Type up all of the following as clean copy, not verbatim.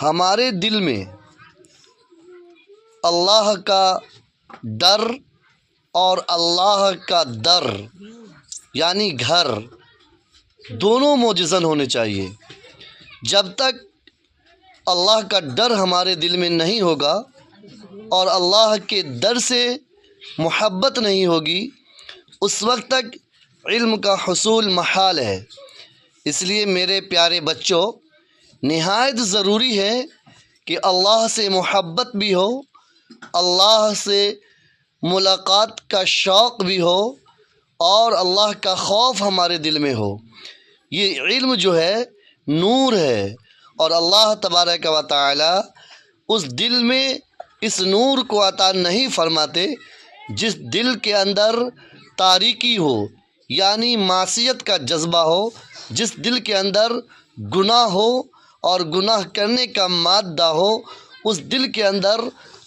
ہمارے دل میں اللہ کا ڈر اور اللہ کا در یعنی گھر دونوں موجزن ہونے چاہیے۔ جب تک اللہ کا ڈر ہمارے دل میں نہیں ہوگا اور اللہ کے در سے محبت نہیں ہوگی، اس وقت تک علم کا حصول محال ہے۔ اس لیے میرے پیارے بچوں، نہایت ضروری ہے کہ اللہ سے محبت بھی ہو، اللہ سے ملاقات کا شوق بھی ہو اور اللہ کا خوف ہمارے دل میں ہو۔ یہ علم جو ہے نور ہے، اور اللہ تبارک و تعالی اس دل میں اس نور کو عطا نہیں فرماتے جس دل کے اندر تاریکی ہو، یعنی معصیت کا جذبہ ہو، جس دل کے اندر گناہ ہو اور گناہ کرنے کا مادہ ہو، اس دل کے اندر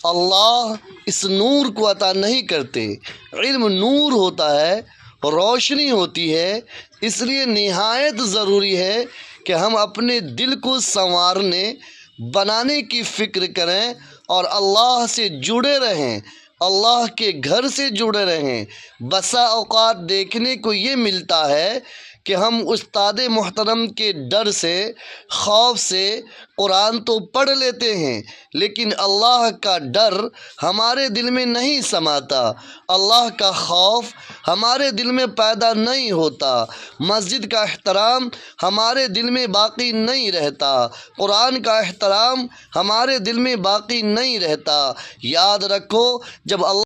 اللہ اس نور کو عطا نہیں کرتے۔ علم نور ہوتا ہے، روشنی ہوتی ہے، اس لیے نہایت ضروری ہے کہ ہم اپنے دل کو سنوارنے بنانے کی فکر کریں اور اللہ سے جڑے رہیں، اللہ کے گھر سے جڑے رہیں۔ بسا اوقات دیکھنے کو یہ ملتا ہے کہ ہم استاد محترم کے ڈر سے، خوف سے قرآن تو پڑھ لیتے ہیں، لیکن اللہ کا ڈر ہمارے دل میں نہیں سماتا، اللہ کا خوف ہمارے دل میں پیدا نہیں ہوتا، مسجد کا احترام ہمارے دل میں باقی نہیں رہتا، قرآن کا احترام ہمارے دل میں باقی نہیں رہتا۔ یاد رکھو، جب اللہ